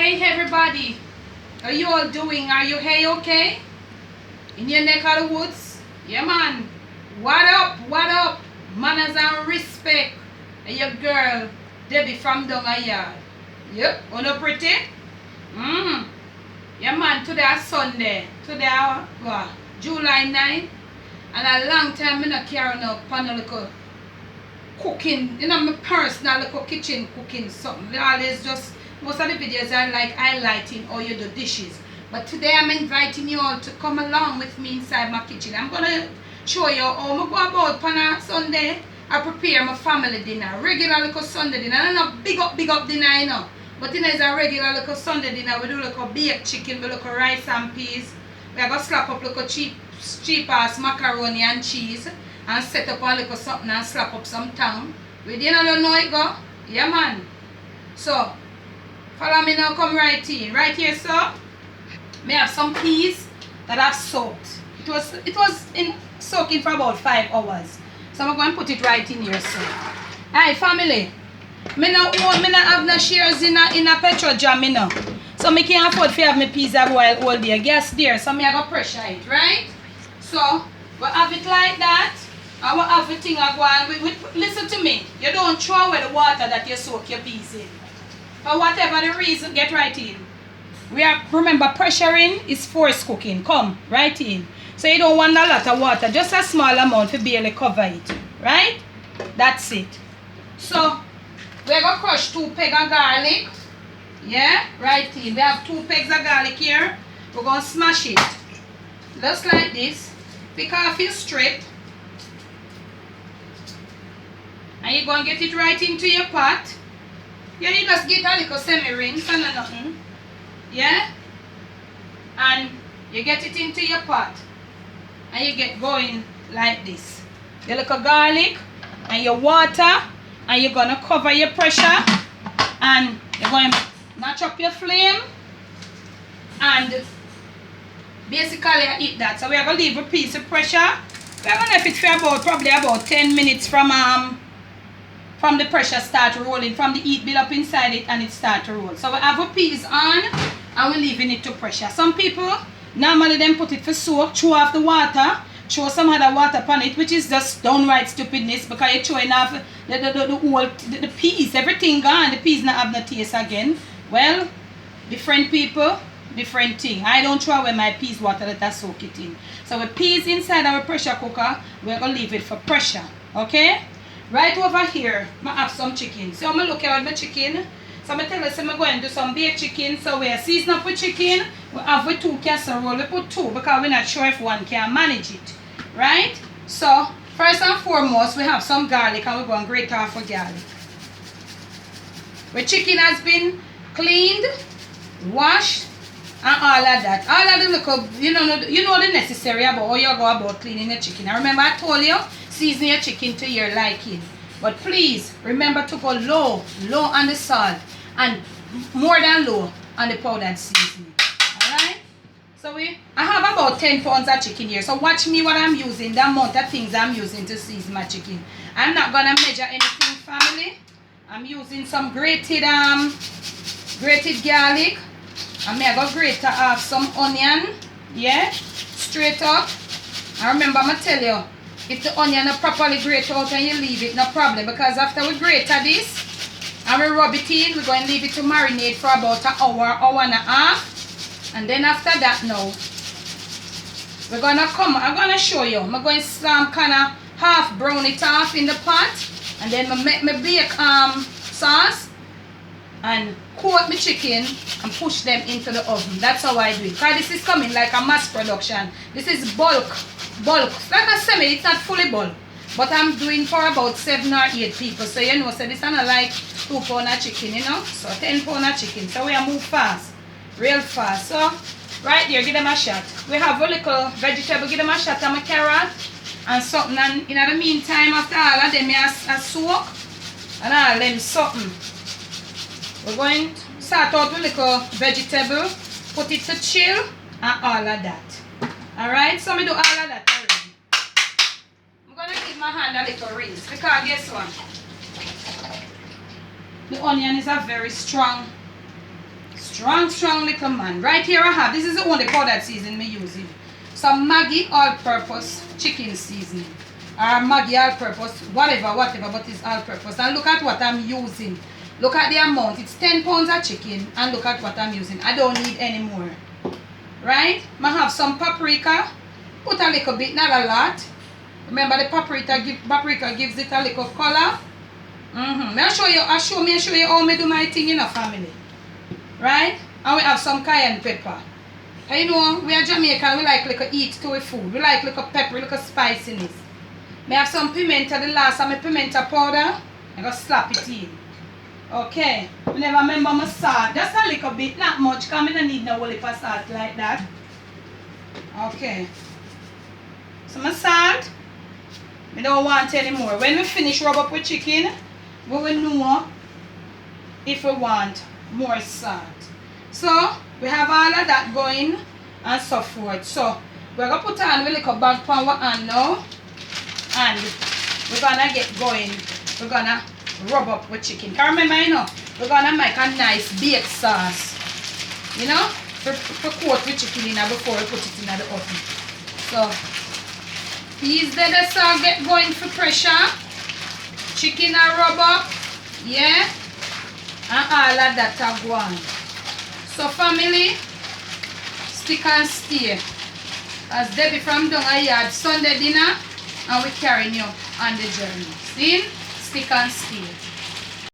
Hey everybody, how you all doing? Are you hey okay? In your neck of the woods? Yeah man. What up? What up? Manners and respect. And your girl, Debbie from down a yard. Yep, wanna pretty? Yeah man, today is Sunday. Today what? July 9. And a long time I not carrying up on a little cooking, my personal little kitchen cooking something. Always just most of the videos are like highlighting how you do dishes. But today I'm inviting you all to come along with me inside my kitchen. I'm gonna show you how I go about on a Sunday. I prepare my family dinner. Regular little Sunday dinner. Not big up dinner, But it is a regular little Sunday dinner. We do like a baked chicken, we look a rice and peas. We are gonna slap up like a cheap ass macaroni and cheese and set up a little something and slap up some tongue. We didn't know it go. Yeah man. So follow me now, come right in. Right here, so may have some peas that I've soaked. It was in soaking for about 5 hours. So I'm going to put it right in here, so. Alright, family. Me no have no shares in a petrol jam, So I can't afford to have my peas a boil all day. Gas there, so I have to pressure it, right? So we have it like that. And we have everything go on. Listen to me. You don't throw away the water that you soak your peas in. For whatever the reason, get right in. Remember, pressuring is force cooking. Come, right in. So you don't want a lot of water, just a small amount to barely cover it. Right? That's it. So we're going to crush 2 pegs of garlic. Yeah, right in. We have 2 pegs of garlic here. We're going to smash it. Just like this. Pick off your strip. And you're going to get it right into your pot. Yeah, you just get a little semi-rinse and nothing. Yeah? And you get it into your pot. And you get going like this. Your little garlic and your water. And you're going to cover your pressure. And you're going to notch up your flame. And basically I eat that. So we're going to leave a piece of pressure. We're going to let it for probably about 10 minutes from the pressure start rolling, from the heat build up inside it and it start to roll. So we have a peas on and we're leaving it to pressure. Some people normally then put it for soak, throw off the water, throw some other water upon it, which is just downright stupidness because you're throwing off the peas, everything gone, the peas not have no taste again. Well, different people, different thing. I don't throw away my peas water that I soak it in. So with peas inside our pressure cooker, we're going to leave it for pressure. Okay? Right over here, I have some chicken. So I'm going to look at my chicken. So I'm going to tell you, I'm going to do some baked chicken. So we are seasoning up with chicken. We have with 2 casserole. We put 2 because we're not sure if one can manage it. Right? So, first and foremost, we have some garlic and we're going to grate off with garlic. The chicken has been cleaned, washed, and all of that. All of the little, you know the necessary about how you go about cleaning the chicken. I remember I told you, season your chicken to your liking. But please, remember to go low on the salt. And more than low on the powdered seasoning. Alright? So I have about 10 pounds of chicken here. So watch me what I'm using, the amount of things I'm using to season my chicken. I'm not going to measure anything, family. I'm using some grated garlic. I'm going to grate off some onion. Yeah? Straight up. And remember, I'm going to tell you, if the onion is properly grated out and you leave it, no problem. Because after we grate this and we rub it in, we're going to leave it to marinate for about an hour and a half. And then after that now, we're going to I'm going to show you. I'm going to kind of half brown it off in the pot. And then I make my bake sauce and coat my chicken and push them into the oven. That's how I do it. Because this is coming like a mass production. This is bulk. Like a semi, it's not fully bulk. But I'm doing for about 7 or 8 people. So so this is not like 2 pounds of chicken, So 10 pounds of chicken. So we are move fast. Real fast. So right there, give them a shot. We have a little vegetable, give them a shot of my carrot and something. And in the meantime, after all of them, I soak and all them something. We're going to start out with little vegetable, put it to chill and all of that. Alright, so I do all of that already. I'm going to give my hand a little rinse because guess what? The onion is a very strong Strong, strong little man. Right here I have, this is the only powdered seasoning I'm using. Some Maggi all-purpose chicken seasoning. Or Maggi all-purpose, whatever, but it's all-purpose. And look at what I'm using. Look at the amount. It's 10 pounds of chicken. And look at what I'm using. I don't need any more. Right? I have some paprika. Put a little bit, not a lot. Remember the paprika gives it a little color. I'll show you how I do my thing in a family. Right? And we have some cayenne pepper. And you know, we are Jamaican, we like eat to our food. We like pepper, spiciness. I have some pimento, the last of my pimento powder. I'm going to slap it in. Okay. I never remember my salt. Just a little bit, not much, because I don't need no whole heap of salt like that. Okay. So my salt, I don't want any more. When we finish rub up with chicken, we will know if we want more salt. So, we have all of that going and so forth. So, we're going to put on a little bag pan on now. And we're going to get going. We're going to rub up with chicken. Because remember, you know, we're going to make a nice baked sauce. You know, for coat with chicken in before we put it in the oven. So, these there the sauce get going for pressure. Chicken and rub up. Yeah. And all of that are going. So family, stick and stay. As Debbie from down a yard, Sunday dinner, and we carrying you on the journey. See? Stick and stay.